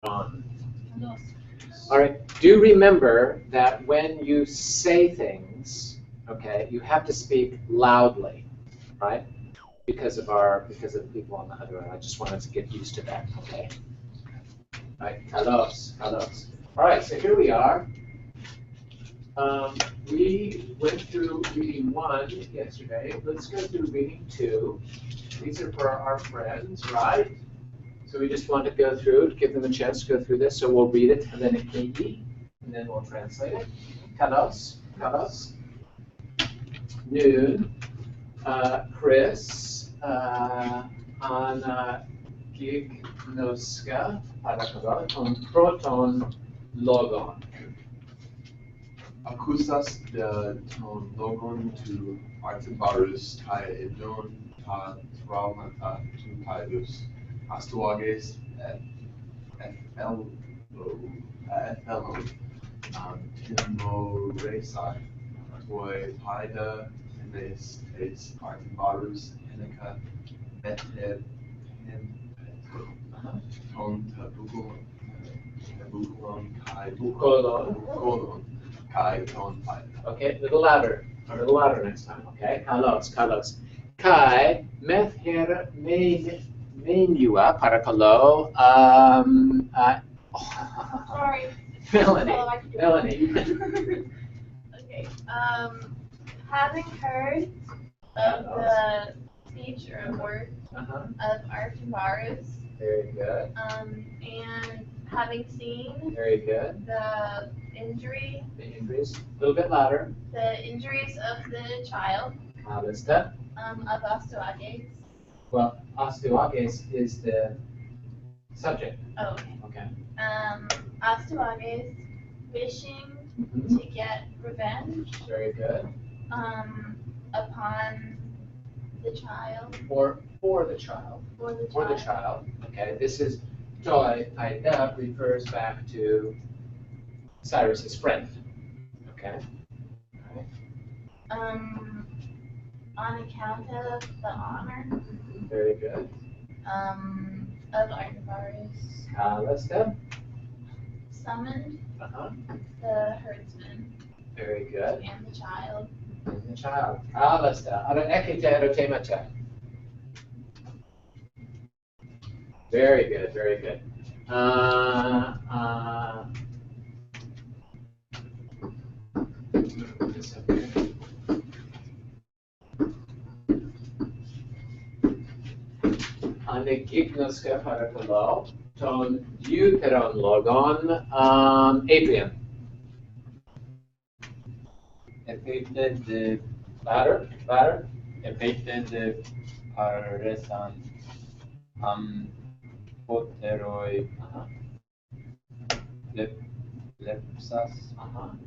On. All right. Do remember that when you say things, okay, you have to speak loudly, right? Because of people on the other end. I just wanted to get used to that. Okay. All right. Kalos. All right. So here we are. We went through reading 1 yesterday. Let's go through reading 2. These are for our friends, right? So we just want to go through, to give them a chance to go through this. So we'll read it, and then and then we'll translate it. Kalos, noon, Chris, anagignoska, on proton logon. Acusas de ton logon tu Artembarus kai edon ta traumata tu paidus astuages ethelon timoresai toi paida tenes tes Artembarus heneca meter ton tabucolon kai bucolon. Okay, a little louder next time. Okay, kalos. Kai mether menua parakalo. Sorry. Melanie. Okay. Having heard of the speech or work of Artembarus. Very good. And having seen. Very good. The injuries. A little bit louder. The injuries of the child. Alista. Of Astuages. Well, Astuages is the subject. Oh, okay. Astuages wishing to get revenge. Very good. Upon the child. For the child. For the child. Okay, this is Joy Paida refers back to Cyrus's friend. Okay. On account of the honor. Very good. Of Artembarus. Alista. Summoned. The herdsman. Very good. And the child. Alista. Ara ekite erotemacha. Very good. Anagignoska parakalo, ton deuteron logon, Adrian. Epictet de Louder. Epictet de paresan poteroi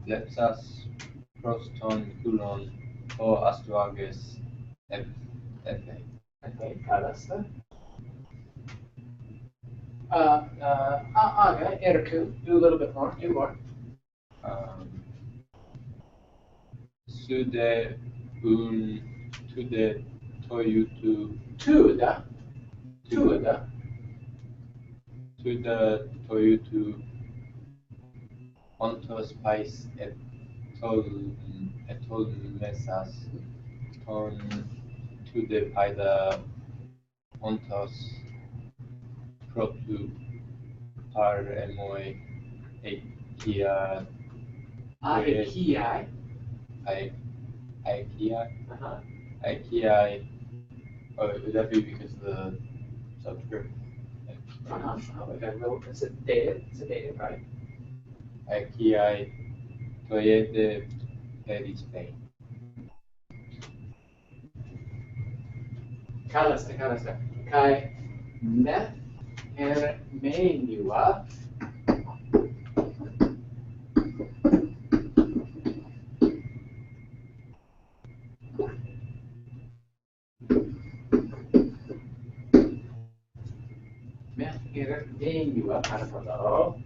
lepsas proston kulon o astuages epe. Okay, Kalasta. Aga, Erku, do a little bit more, do more. Sude tude toyutu. Tuda Toyutu ontos pais etol mesas ton tude paida ontos protu par emoi Aikiai. Oh, would that be because of the subscript? Okay, well, it's a dated, right? Aikiai toyete perispe. Kalasta. Kai meth menua. Menua parakalo.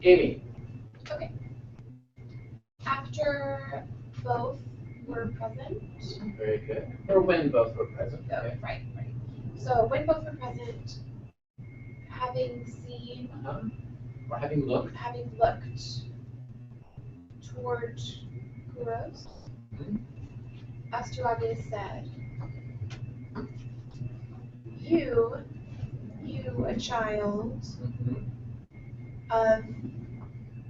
Amy. Okay. After both were present. Very good. Or when both were present. Oh, Okay. right. So when both were present, having seen, or having looked. having looked toward Kuros, Astragas said, You, a child of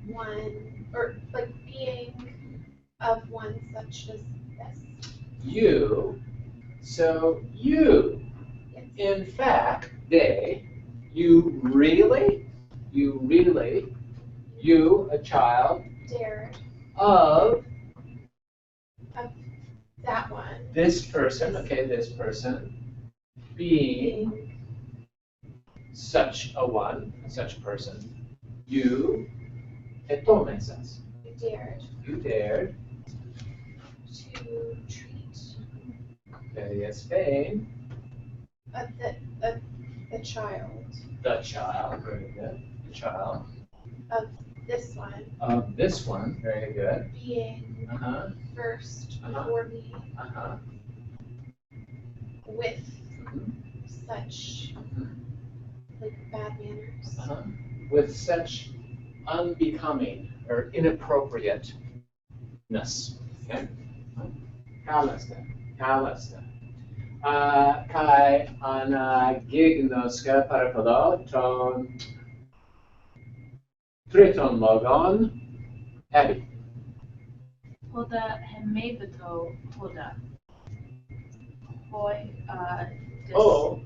one, or like being of one such as this. You, so you, Yes. in fact, you really, you, a child Dared of that one this person, okay, this person, being being such a one, such a person, you, etonesas, you dared to treat Spain, of the child the child, very good, the child of this one of this one, very good, being uh-huh, first Uh-huh. before me uh-huh, with such like bad manners. uh-huh, with such unbecoming or inappropriateness, okay? Kalasta. Kai anagignoska parakodo ton triton logon Abby. Hoda hemebeto hoda. Hoi Oh,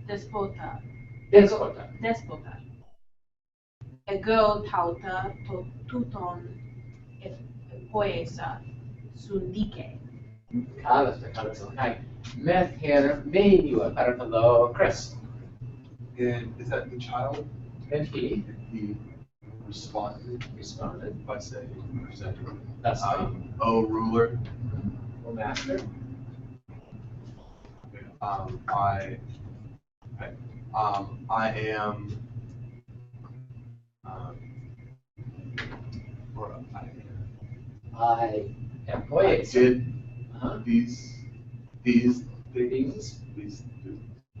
despota. despota. Despota. Ego tauta to tuton poesa sundike. Kalasta. Kai meth here menua parakodo Chris. And is that the child? And he And he responded by saying, presenting, thus "O ruler, O master. I am, or I am I poesa. did Uh-huh. these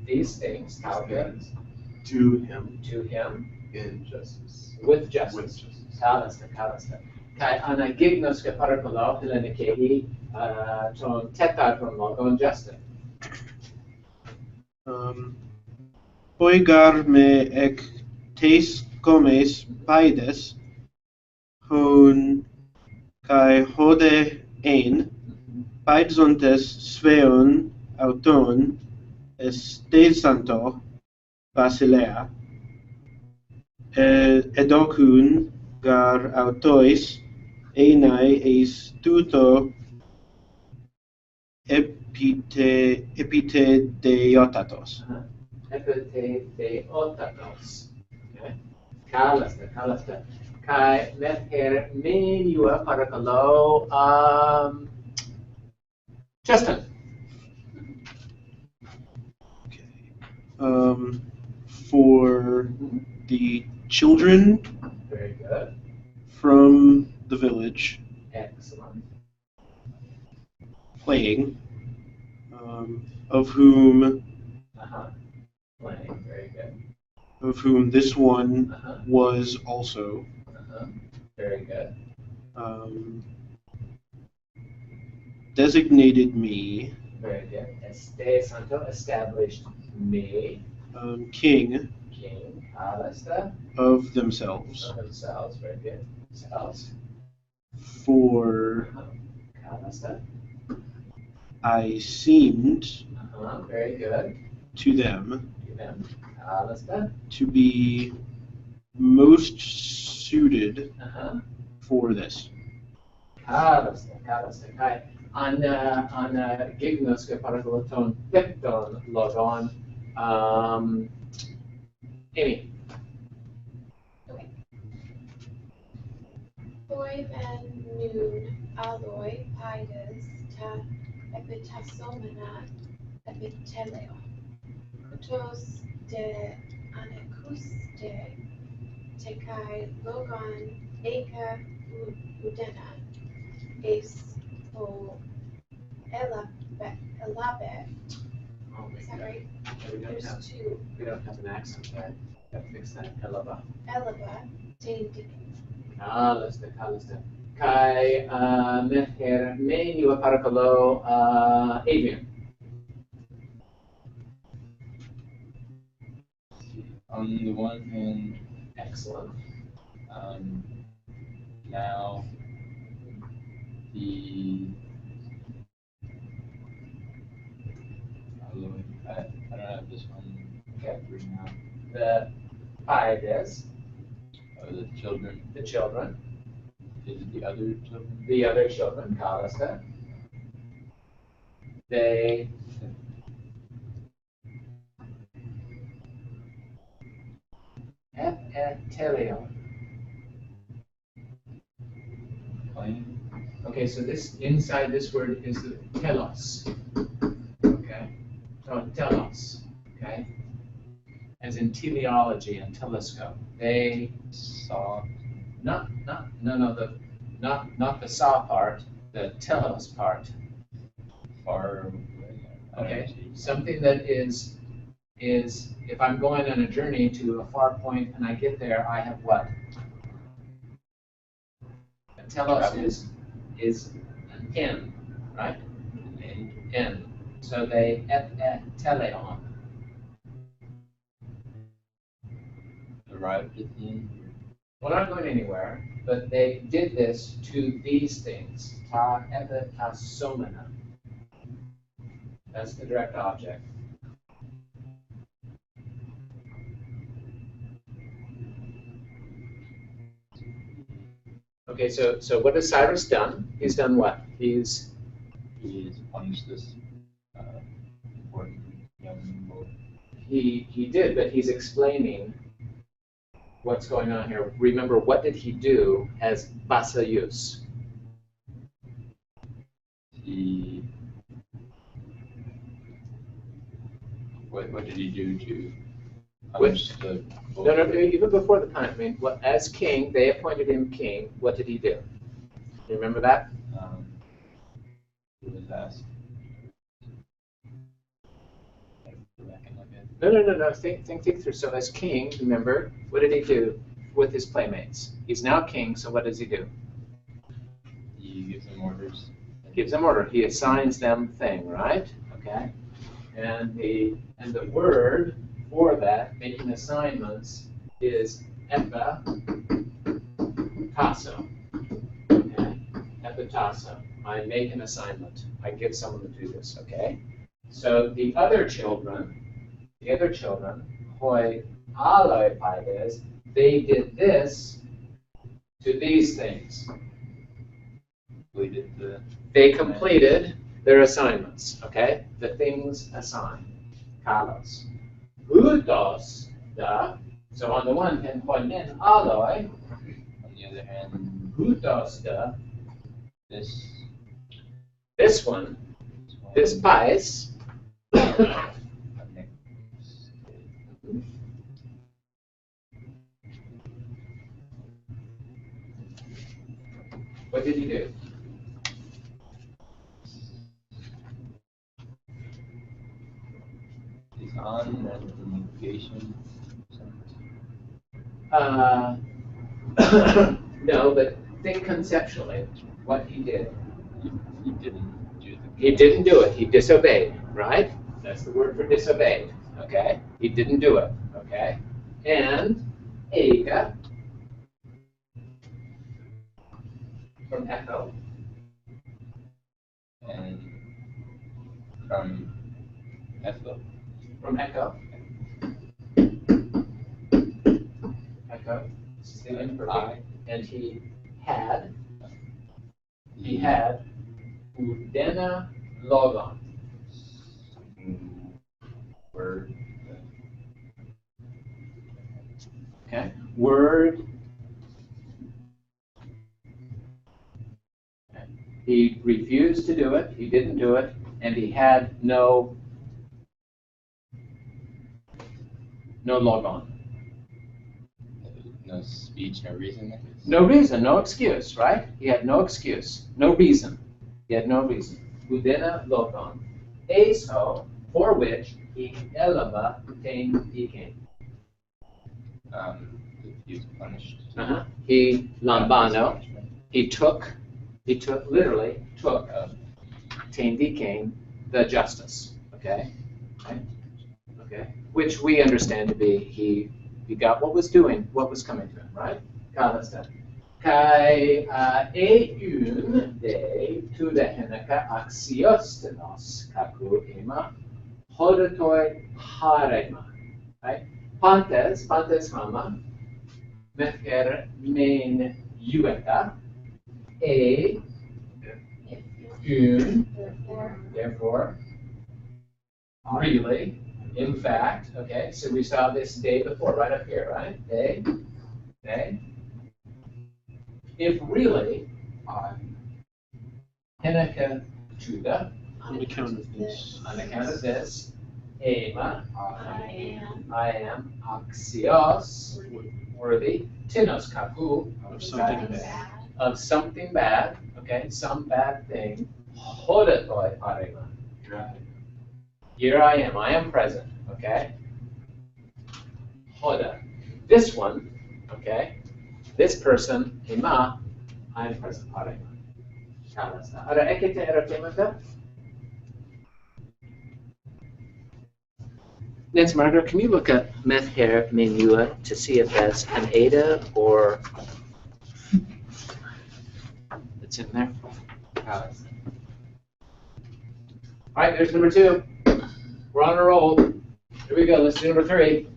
Things, things how good to him to him in justice. with justice. With justice. Kalasta. Kai anagignos ke parakodo hilenikehi ton tetaton logon justice. Poigar me ek tes comes paides, hon kai hode ein, paidzontes sveon auton estesanto Basilea, edokun gar autois enai eis tuto epitedeiotatos. Epitedeotatos. Okay. Kalasta. Kai mether menua parakalo. Justin. For the children Very good. from the village Excellent. playing, of whom Playing. Very good. of whom this one Uh-huh. was also. Very good. Designated me Very good. Este Santo established me king king. Kalasta. of themselves. Of themselves. Very good. Themselves. For Kalasta. I seemed Very good. to them To them. Kalasta. to be most suited for this. Kalasta. Kai. Ana gignos ke paragloton pepton logon. Amy. Hoi ben nun aloi paides ta epitasomena epiteleo. Tos de anekuste te kai logon eka udena es o elabe Oh my Is that God. right? We don't have, There's two. we don't have an accent there. Gotta fix that. Elaba. Elaba, Jane Dickens. Kalasda. Kai Meher Me Niwa Parakalo Adrian. On the one hand, Excellent. now the I don't have this one written out. The Paides, The children. the children, Is it the other children? the other children, Kalasda. They Teleo. Playing. Okay, so this inside this word is the telos. Okay, oh, telos. Okay, as in teleology and telescope. They Saw. not the saw part, the telos part. Far away. Okay, something that is if I'm going on a journey to a far point and I get there, I have what? And telos is an N, right? N. So they teleon. Arrived at the end. Well, not going anywhere, but they did this to these things. Ta epitasomena. That's the direct object. Okay, so what has Cyrus done? He's done what? He has punished this important young boy. He did, but he's explaining what's going on here. Remember, what did he do as Basilius? What did he do to punish the boy? No, even before the punishment. Well, as king, they appointed him king. What did he do? You remember that? He was asked. No. Think through. So as king, remember, what did he do with his playmates? He's now king, so what does he do? He gives them orders. Gives them order. He assigns them thing, right? Okay. And the word for that, making assignments, is epitasso. Okay? Epitasso. I make an assignment. I give someone to do this, okay? So the other children, hoi aloi paides, they did this to these things. They completed their assignments, okay? The things assigned. Kalos. Hutos da. So on the one hand, hoinen aloi. On the other hand, Hutos da. this One. This pais. What did he do? is on and the negation. No, but think conceptually what he did. He didn't do the. He didn't do it. He disobeyed, right? That's the word for disobeyed, okay? He didn't do it, okay? And Ega from Echo. And from Echo. From Echo. Echo. This is the imperfect. And he had Udena Logon. Word. Okay. Word. Okay. He refused to do it. He didn't do it, and he had no logon. No speech, no reason. No reason, no excuse, right? He had no excuse, no reason. He had no reason. Udena logon. Eso for which he elaba tain deacon. He was punished. He lambano. He took literally took tain deacon, the justice. Okay, right? Okay, which we understand to be he got what was coming to him, right? Kalasta. Kai eun de tu de henaka axiostenos kaku ema hodotoi harema. Right? Pantes mama mefer main yueta a un therefore really in fact, okay, so we saw this day before right up here, right? Day if really henaka juda On account of this. on account of this ema I I am axios worthy tinos kapu Of something am bad. of something bad, okay, some bad thing. Hodatoi arema. Here I am present, okay? Hoda. This one, okay? This person, ema, I am present, arema. Kalasta. Ara ekete erotemata? Nancy Margaret, can you look at meth hair menua to see if that's an ADA or it's in there? All right, there's number 2. We're on a roll. Here we go. Let's do number 3.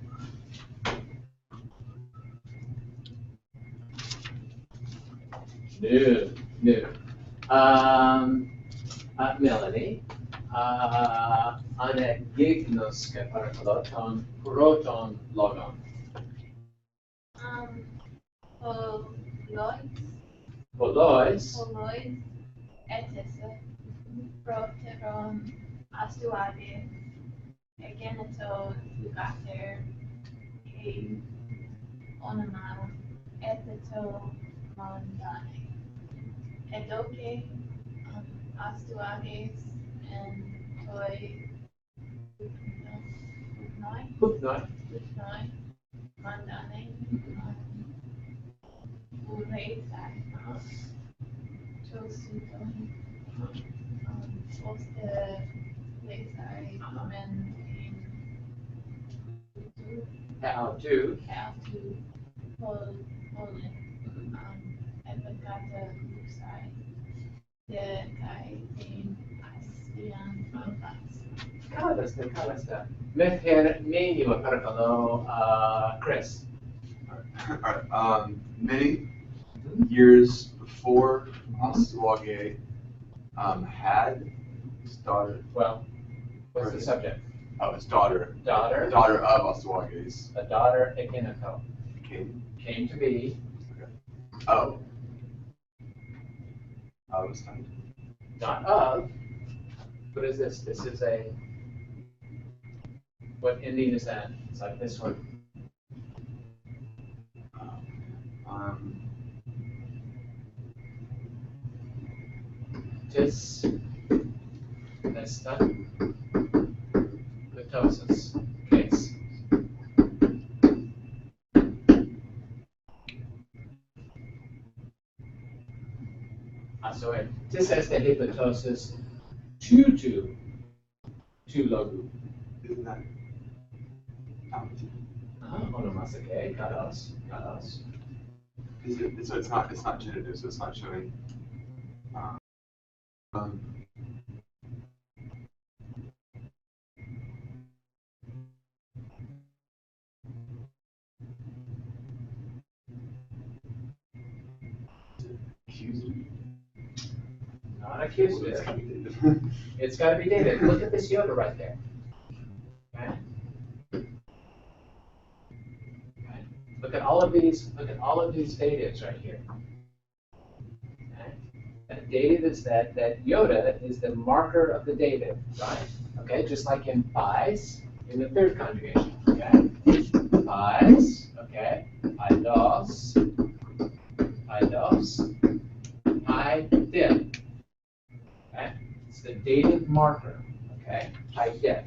New. Melanie. Anegignos ke paracoloton proton logon. Polois, Polois. etese, proteron, astuade, egeneto, lugater, e onoma, etheto, mondane. Edoke, astuades, and toi, Hupnoi. mandane, ureisai, tosuton, poste leisai, men, How to. Caltu, Poland, Epicata, Luxai, De Kai, in Astian, Fanfas. Kalasta. Meth hair menua paracolo, Chris. Many years before Osawage had his daughter. Well, what's the subject? Oh, his daughter. Daughter. The daughter of Osawage's A daughter, Egineko, came. to be. Oh. Oh, it's time. Not of. What is this? This is a. What ending is that? It's like this one. Tis. Nesta. Mitosis. Case. So tis este hepatosis to logu. Isn't that? Onomasake, kados. So it's not genitive, so it's not showing. Accusative. Not accusative. It's gotta be dated. It's got to be dated. Look at this yoga right there. Okay. Look at all of these. Look at all of these datives right here. Okay. And dative is that iota is the marker of the dative, right? Okay, just like in pies in the third conjugation. Okay. Pies. Okay. Eidos. Idip. Okay. It's the dative marker. Okay. Idip.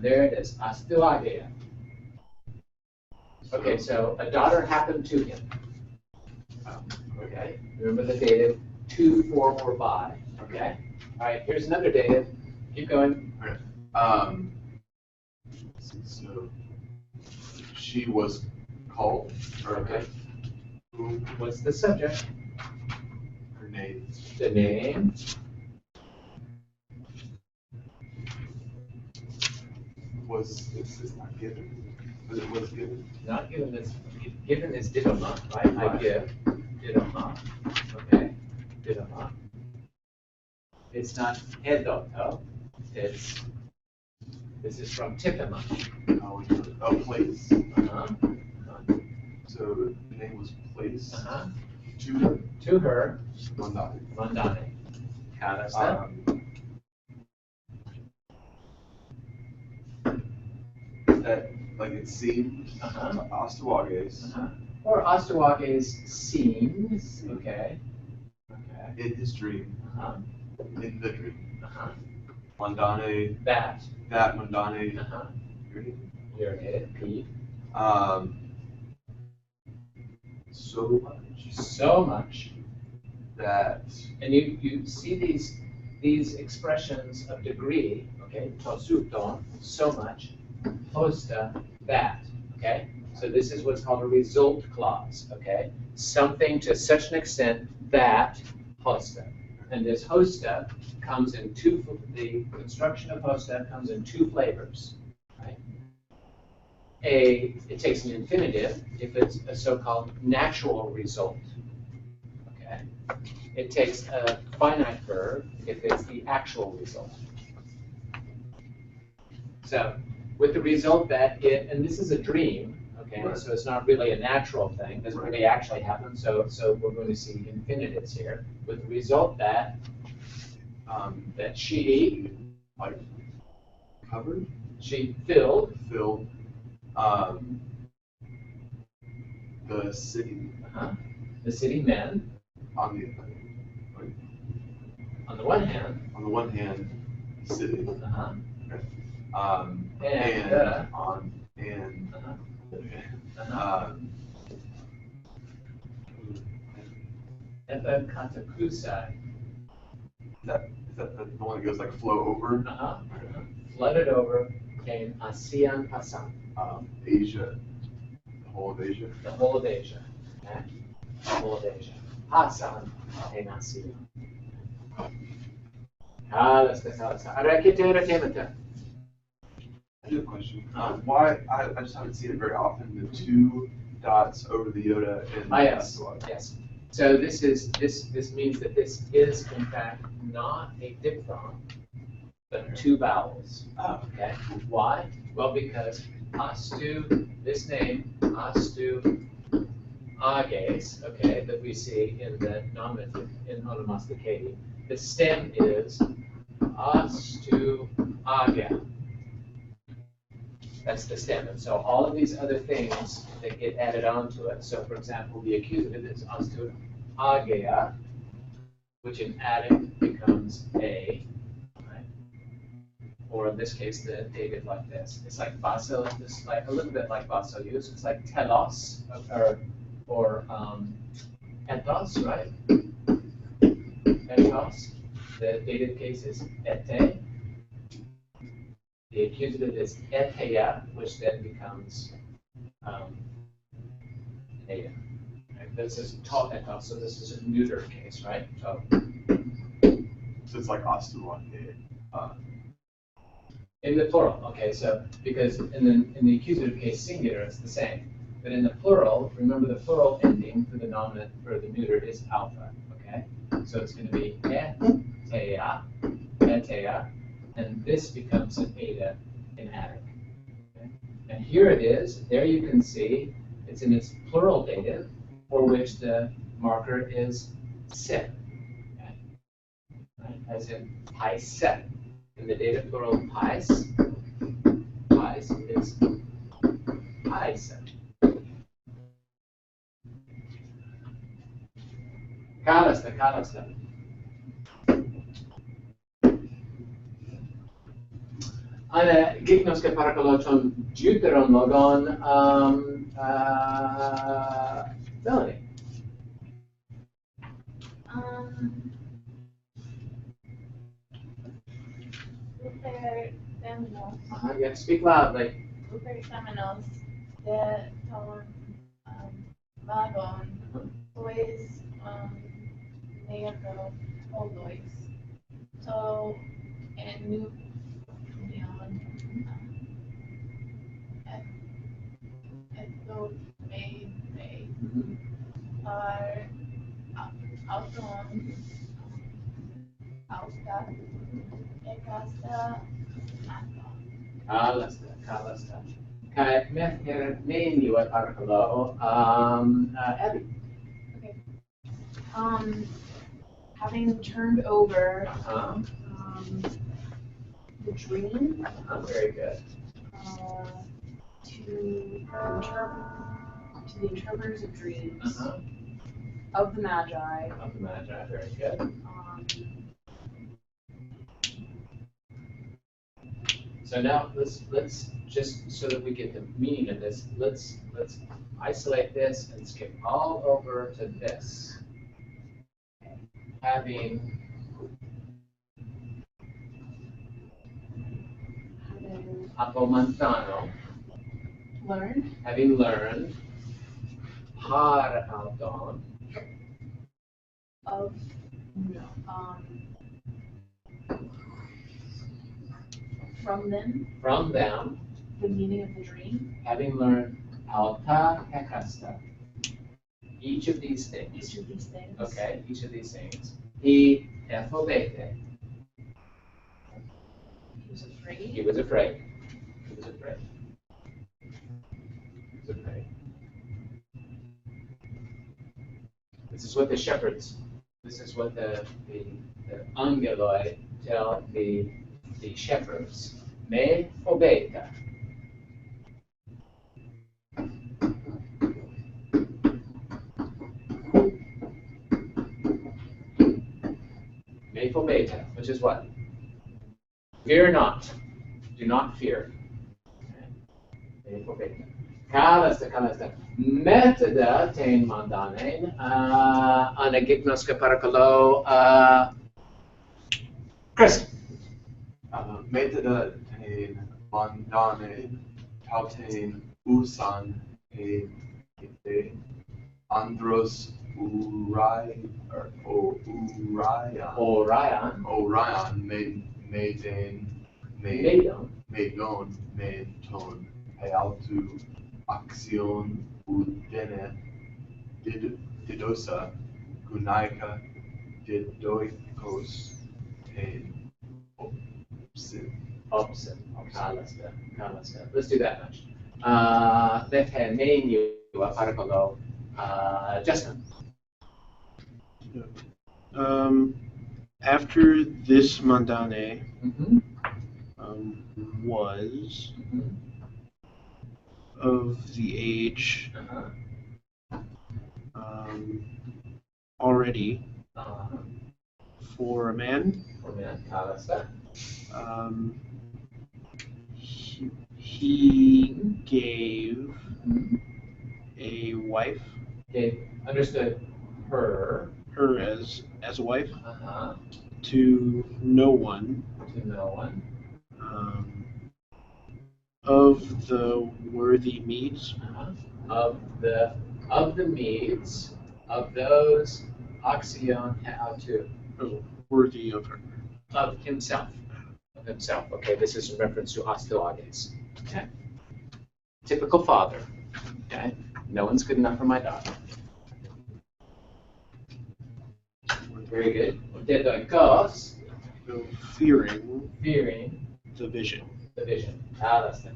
there it is. Astuagea. Okay, so a daughter happened to him. Okay, remember the dative to, for, or by. Okay. All right, here's another dative. Keep going. So she was called, or Okay. who, What's the subject? her name The name. was, it's not given, but it was given. Not given this. Given is didoma, right? I Right. give. Didoma. Okay. Didoma. It's not edoto. It's. This is from Tipema. A place. Uh-huh. So the name was placed Uh-huh. to her. To her, Mandani. Mandane. Karasta. That, like it seemed, Uh-huh. Astawages, Uh-huh. Or Ostawage's seems. Okay. Okay. in his dream, Uh-huh. in the dream, Uh-huh. Mandane, That. that Mandane, Uh-huh. You're Irritated. Pete. so much So much. that And you see these expressions of degree, okay? Tosuton, so much. Hosta, that, okay? So this is what's called a result clause, okay? Something to such an extent that hosta. And this hosta comes in the construction of hosta comes in two flavors, right? It takes an infinitive if it's a so-called natural result, okay? It takes a finite verb if it's the actual result. So with the result that and this is a dream, okay, Right. so it's not really a natural thing, doesn't really actually happen, so we're going to see infinitives here. With the result that she like covered, filled filled, the city the city men, on the on the one hand, the city, uh-huh, and uh-huh. Epikatakusai, is that the one that goes like flow over? flooded over came ASEAN Pasang, Asia, the whole of Asia. the whole of Asia. Okay? The whole of Asia. Pasang en ASEAN. Arakite. I do have a question. Why, I just haven't seen it very often, the two dots over the Yoda and Yes, Astawa. yes. So this means that this is in fact not a diphthong, but two vowels. Oh, Okay. Why? Well, because Astu, this name, Astu Ages, okay, that we see in the nominative in onomasticati, the stem is Astu Aga. That's the stem. And so all of these other things that get added onto it. So for example, the accusative is Astu Agea, which in Attic becomes a, right? Or in this case, the dative like this. It's like baso, it's like a little bit like baso use. It's like telos or ethos, right? Ethos. The dative case is ete. The accusative is eteia, which then becomes ea. Right? This is to ethos, so this is a neuter case, right? So so it's like Astawa. in the plural, okay, so because in the accusative case singular, it's the same. But in the plural, remember the plural ending for the nominate or the neuter is alpha, okay? So it's going to be eteia, eteia, and this becomes an eta in Attic. Okay? And here it is, there you can see it's in its plural dative, for which the marker is se, okay? Right? As in paise. In the dative plural pais is paise. Kalasta. Ana gignos ke parakoloton Jupiteron logon Melanie. Super Semenos. You have to speak loudly. Super Semenos. De ton vagon. Pues negro holdois. So en nu neon. Eto me are auton austa ekasta Kalasta. Kai meth menu at parakolo. Abby. Having turned over the dream Very good. to the interpreters of dreams Uh-huh. of the Magi. Of the Magi. Very good. So now let's just so that we get the meaning of this. Let's isolate this and skip all over to this. Having Apomantano, Learn having learned har aldon of from them the meaning of the dream. having learned alta hekasta, each of these things. Each of these things. Okay, each of these things. He ethobete. He was afraid. He was afraid. He was afraid. He was afraid. This is what the shepherds, this is what the angeloi tell the shepherds. Me phobeta. Me phobeta, which is what? Fear not. Do not fear. Me phobeta. Kalasta. Metoda tein mandanen anagignoska parakalo. Chris. Metoda tein mandane tauten usan andros Orion Meidon Menton Pealtu Axion Udene Didosa Gunaika Didoikos Tein Opsin. Kalasta. Let's do that much. Lethe menu parakalo. Justin. After this mandane was of the age already for a man. Kalasta. He gave a wife. Okay, understood. Her as a wife to to no one. no one. Of the worthy meeds. Of the meeds of those axion to Worthy of her. of himself. Okay, this is in reference to Astilages. Okay. Typical father. Okay. No one's good enough for my daughter. Very good. Dedoikos, Fearing the vision. Kalasta.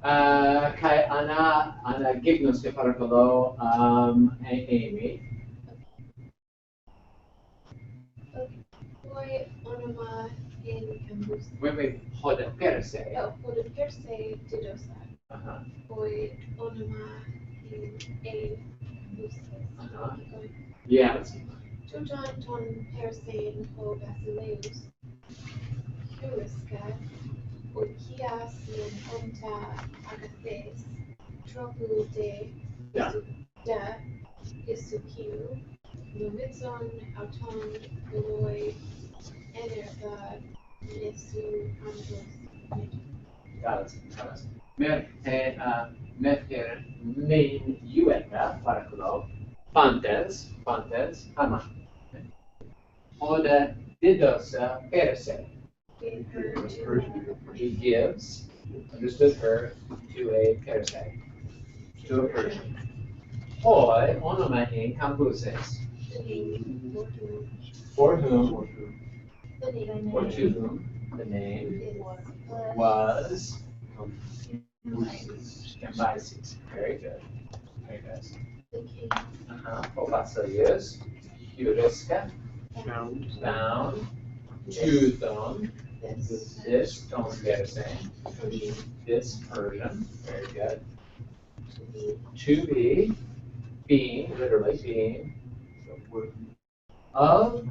Kai ana gignos de parakolo Amy. Poi onoma in cambus. Wait, hold it. Perse. Oh, poi per se didosa. Uh-huh. Poi onoma in cambus. Yeah, let's see. Tuton ton per se in ho basileus. Curiska Urkias in onta agates, tropu de Yeah. de isukiu, numitzon auton eloi energa nesu ambos. Καλώς. Μέχρι νυν ιουέτα, παρακαλώ, πάντες, άμα. Ode didosa perse. Gave her to He gives, understood her, to a perse, to a Persian. Hoi onomain cambuses, the name for whom, the name or to whom, the name is was Cambyses. Very good. Very good. the king Popasilius, Heuriska, Found. found, Teuthon, this this, don't forget to say, Persian this Persian, very good. to be To be, being, literally being, of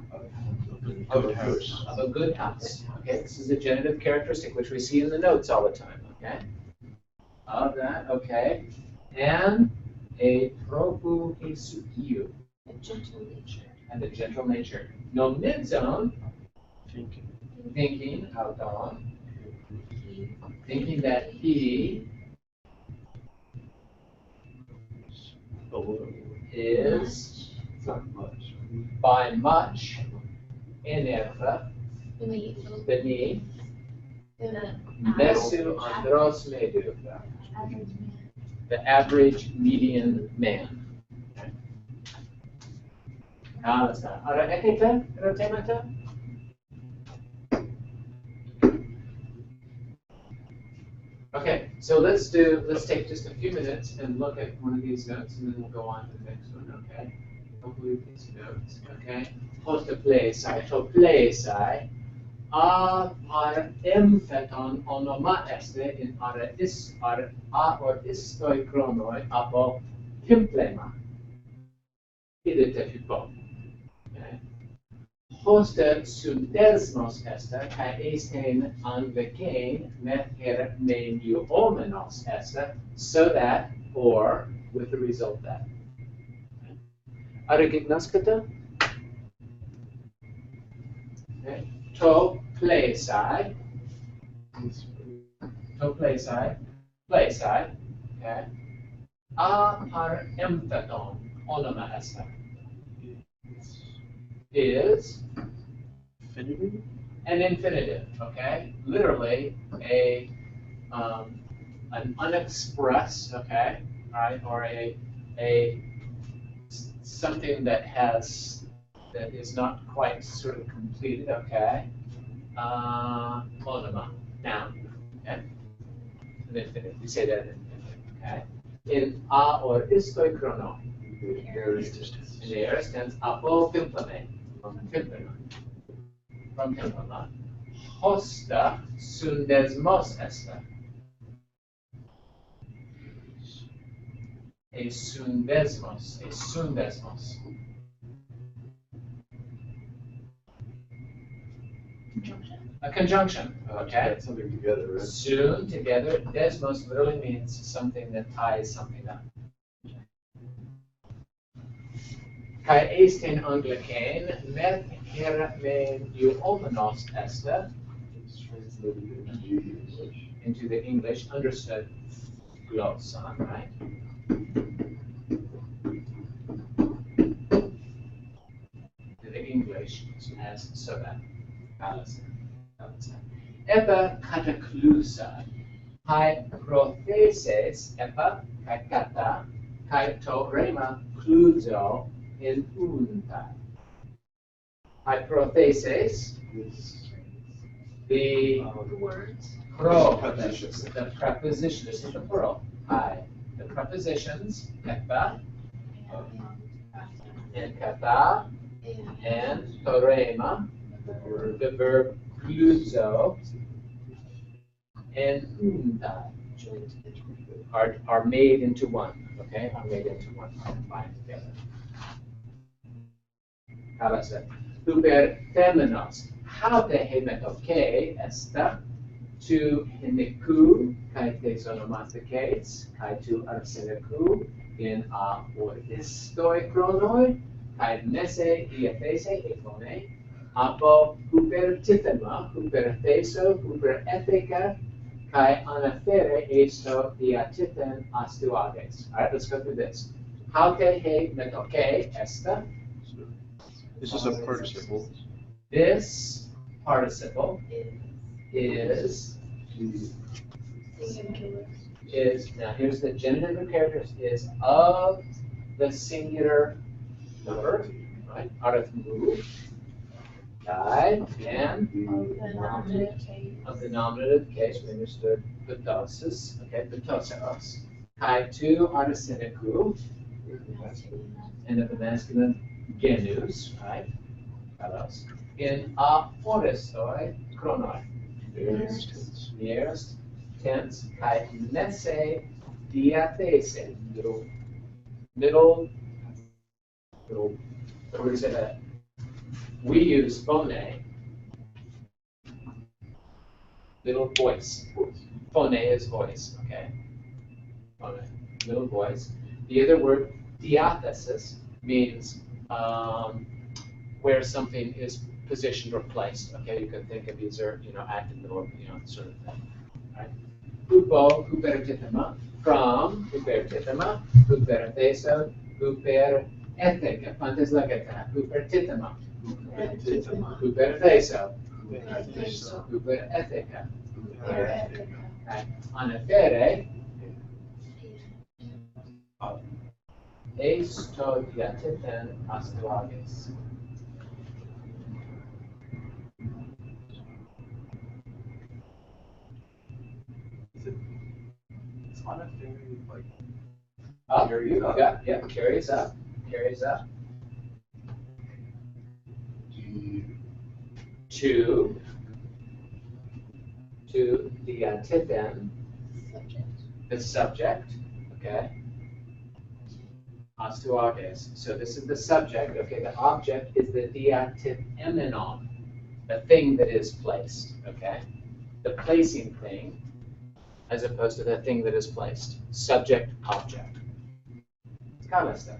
Good house. a good house. Okay, this is a genitive characteristic which we see in the notes all the time, okay? Of that, okay. And a propuhisukiu, a gentle nature. and a gentle nature. No mid-zone, Thinking. thinking, out on, He thinking that he Below. is Not much. by much enerva believe beneath the mesu andros meduva, the average median man. Okay. That's not. Ahora, temata? Okay, so let's take just a few minutes and look at one of these notes, and then we'll go on to the next one, okay? Hopefully these notes, okay? Hostoplesai, toplesai, par emphaton onoma este in are a or istoi chronoi apo pimplema. Idete hypo. Okay? Hoste sundesmos este, kai esten anvecein mether menu omenos este, so that, or, with the result that. Arigignaskata? Okay. To plesai, plesai, okay. A par emphaton, onoma este. Is Infinitive? an infinitive, okay? Literally an unexpressed, okay, right, or a something that is not quite sort of completed, okay? Monoma, noun, okay? An infinitive. We say that in infinitive, okay? In a or istoi chrono. In the aorist tense, apo pimplame. From Pimplama. Hosta sundesmos este. A sundesmos. A conjunction, okay? Got something together, right? Soon, together. Desmos literally means something that ties something up. Kai esten Anglican, met hermen omenos este, It's translated into English. into the English understood glossa, right? To the English as so that. Epa cataclusa, kai protheses, epa, kai kata, kai to rema cluzo in unta. Hypothesis, the Words. prepositions, the preposition, this is the plural, the prepositions, epa, and kata, and torema, the verb cluzo, and unta are made into one, okay, are made into one, are combined together. Super feminos. How te hemetoke esta tu hiniku, kai tes onomatikes, kai tu arseniku, in a oristoi chronoi, kai nese diathese ephone, apo huper tithema, huper theso, huper ethica, kai anafere esto diatithen astuages. All right, let's go through this. Haute he metoke esta. This is a participle. This participle is, Singular. now here's the genitive of characters, is of the singular number, right? Arithmu, died, and The nominative case. of the nominative case, we understood ptosis, okay, ptoseros. Kai tu arseniku, and of the masculine genus, right? Kalos. In a oristoi chronoi. Nearest tense, kai nese diathese, middle, what do we say that? We use phone, middle voice. Phone is voice, okay? Phone, middle voice. The other word, diathesis, means where something is positioned or placed. Okay, you can think of these are, active middle, sort of thing. Right? Hupo, hupertithema, from hupertithema, hupertheso, huper ethica, pantes lageta, hupertithema, hupertheso, huper ethica. Right? Anafere, esto diatithen astuages. It's on a theory, like, Up, Carries up. yeah, carries up, carries up. To the antithen, Subject. the subject, okay? Astuages. So this is the subject, okay? The object is the diatithemenon, the thing that is placed, okay? The placing thing, as opposed to the thing that is placed. Subject, object. It's kind of stuff.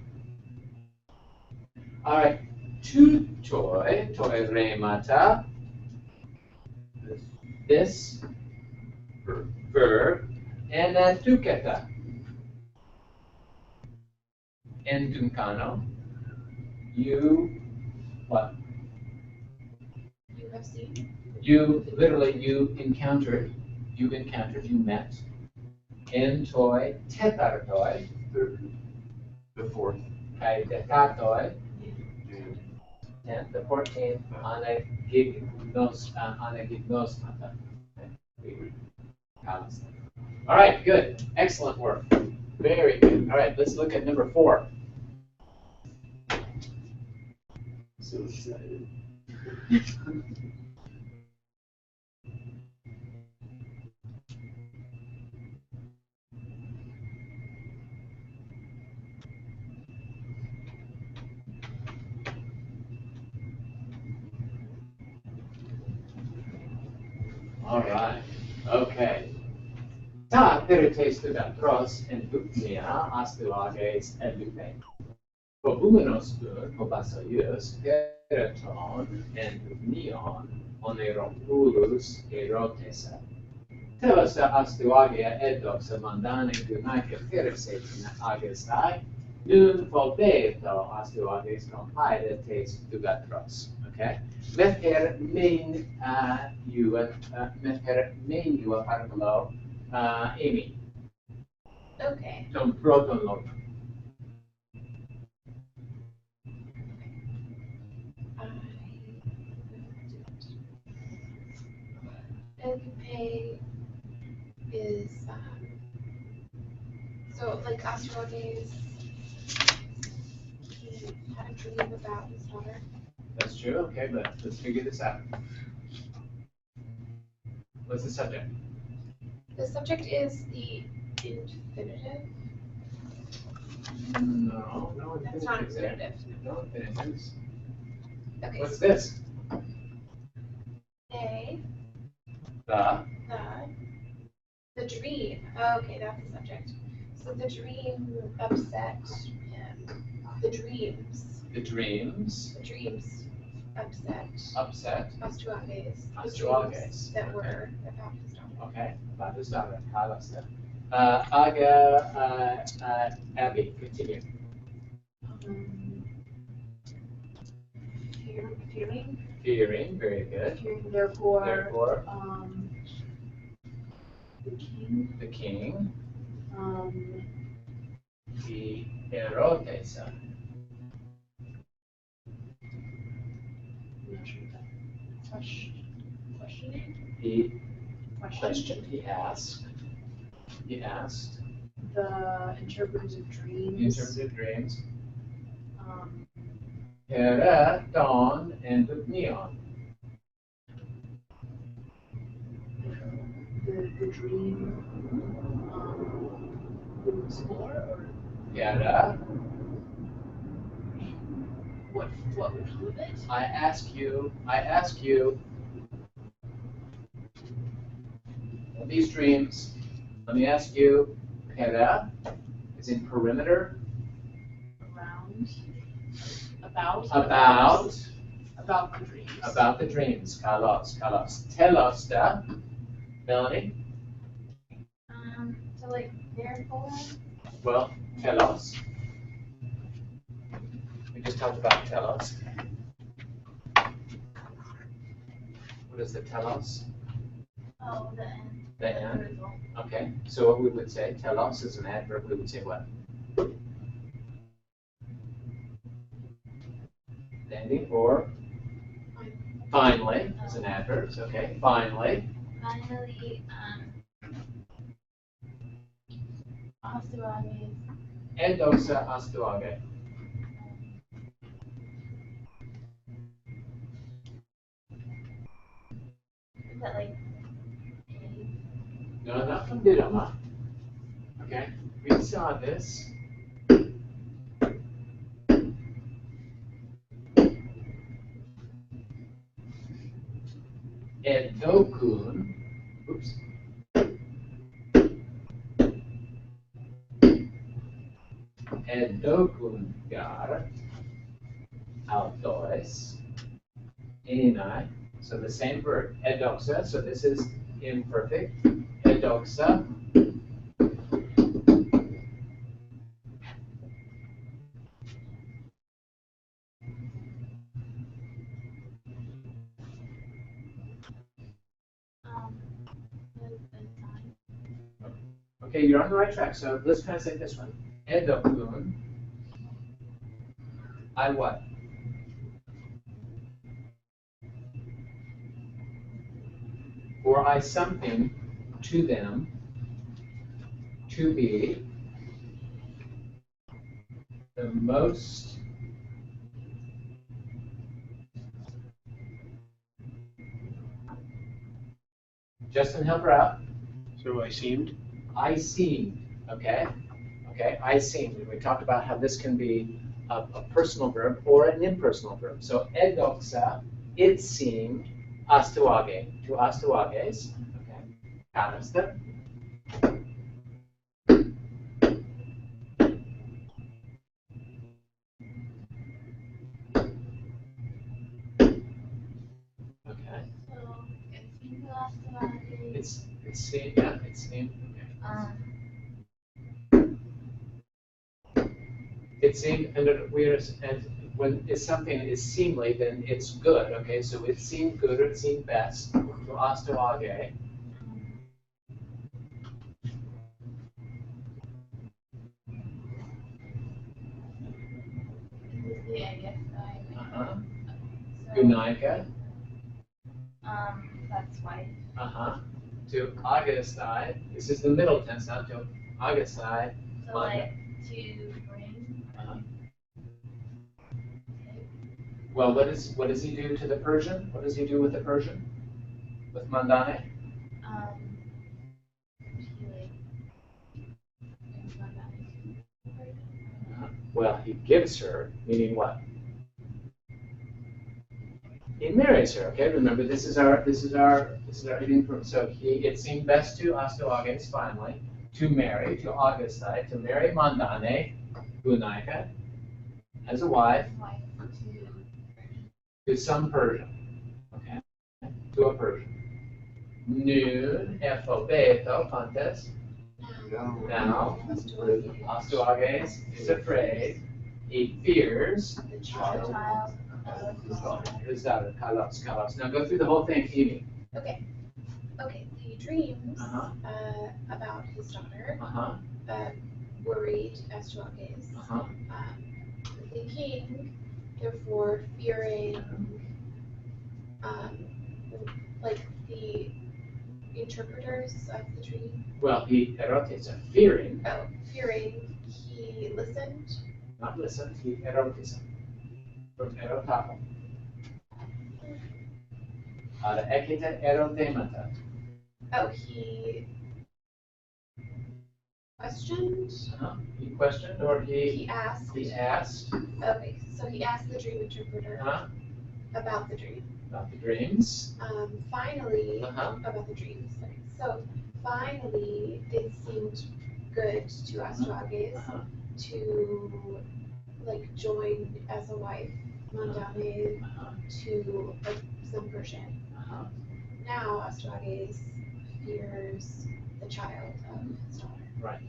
All right. Tu toi remata. This verb, and then tuketa. En duncano. You, what? You have seen. You, literally, you encountered, you met. En toi tetartoi, the fourth. kai detatoi, and the 14th, anagignosmata. All right, good. Excellent work. Very good. All right, let's look at number 4. So excited. All right. Okay. Ta perites tudatros en dupnia astuages edupe. Pobumenos pobasaius periton en dupnion oneropulus erotesa. Teosa astuagia edoxa mandane dunacia perisetin agestai, nun folbeto astuages compide tes tudatros. Okay? Mether main you parlo Amy. Okay. Ton proton lot. Edupe is so like Astragalus. He had a dream about his daughter. That's true. Okay, but let's figure this out. What's the subject? The subject is the infinitive. No. That's not infinitive. No infinitives. Okay. What's So this? they, The the The dream. Oh, okay, that's the subject. So the dream upset him. The dreams. The dreams The dreams upset upset. Astuages. The Astuages. dreams that were about his daughter. Okay, about his daughter, Carlosta. Aga, Abby, continue. Fearing, Fearing, very good. fearing, therefore, Therefore, the king, the king, the the erotesa. questioning, He question, questioned, he asked, the interpreters of he dreams, interpreted dreams. um, Hera, dawn, and neon. the dream, was more, or Hera, what would come of it? I ask you, of these dreams, let me ask you, Hera is in perimeter, Around, about about the dreams. the dreams, Kalos. Tell us that, Melanie. So like, therefore, Well, tell us. We just talked about tell us. What is the tell us? oh, the end. The end. Result. Okay, so what we would say, tell us is an adverb, we would say what? Ending or finally is an adverb, so okay, finally. Finally, Astuages, Endoxa astuage. is that like, No, not from Didoma. Okay, we saw this. Edokun, oops. Edokun gar, altois, enai. So the same verb, edoxa, so this is imperfect. Edoxa. the sign. Okay, you're on the right track, so let's translate this one. Edokun. I what? Or I something to them to be the most Justin, help her out. So I seemed. I seemed, okay? Okay, I seemed. And we talked about how this can be a personal verb or an impersonal verb. So edoxa, it seemed, astuage, to astuages. Okay, canister. Okay, So it seemed to Astuages. it seemed, yeah, it seemed, okay. It seemed, and when it's something is seemly, then it's good, okay? So it seemed good or it seemed best to astuage. The I guess I. Uh-huh. So, Gunaika. that's wife. Uh-huh. To Augustai. This is the middle tense now. To Augustai. So like to bring. Uh-huh. Well, what does he do to the Persian? What does he do with the Persian? With Mandane? He like brings my back. Well, he gives her, meaning what? he marries her. Okay, remember this is our idiom from. So it seemed best to Astoages finally to marry to Augustai to marry Mandane Gunaika as a wife Wife to some Persian. Okay, to a Persian. Nun ephobeto pontes. Now Astoages is afraid. He fears the child his daughter, Kalos. Now go through the whole thing, Amy. Okay, he dreams Uh-huh. About his daughter, Uh-huh. worried Astoages. Uh-huh. The king, therefore, fearing, like the interpreters of the dream. Well, he erotisa, fearing, Fearing, he listened. not listened, he erotisa. From erotapo. Ekita erothemata. He questioned. He questioned or He asked. he asked Okay, so he asked the dream interpreter about the dream. about the dreams. Finally, Uh-huh. about the dreams. So finally, it seemed good to Astoages Uh-huh. to like join as a wife Mandane Uh-huh. to some Persian. Uh-huh. Now Astoages fears the child of his daughter. Right.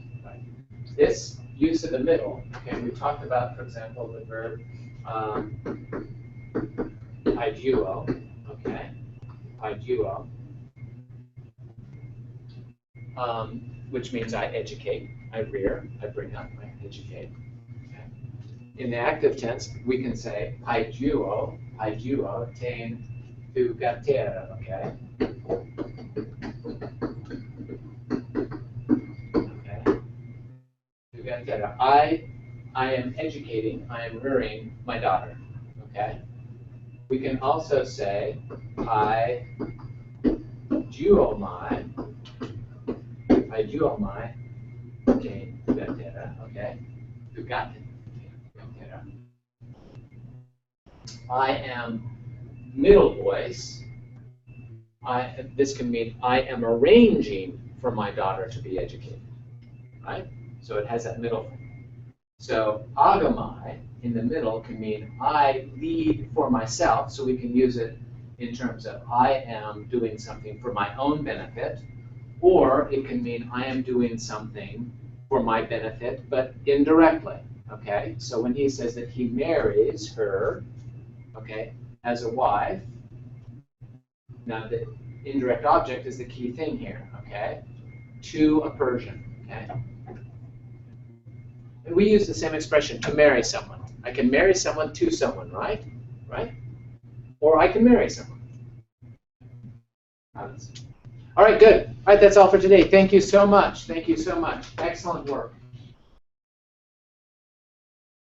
This use in the middle, okay, we talked about, for example, the verb iduo, okay, iduo, which means I educate, I rear, I bring up, I educate. Okay. In the active tense, we can say iduo tain thu gatera, okay? I am educating, I am rearing my daughter. Okay? We can also say I duomai, okay, okay? I am middle voice. This can mean I am arranging for my daughter to be educated. Right? So it has that middle thing. So agamai in the middle can mean I lead for myself, so we can use it in terms of I am doing something for my own benefit, or it can mean I am doing something for my benefit, but indirectly. Okay? So when he says that he marries her, okay, as a wife, now the indirect object is the key thing here, okay, to a Persian, okay? And we use the same expression, to marry someone. I can marry someone to someone, right? Right? Or I can marry someone. All right, good. All right, that's all for today. Thank you so much. Thank you so much. Excellent work.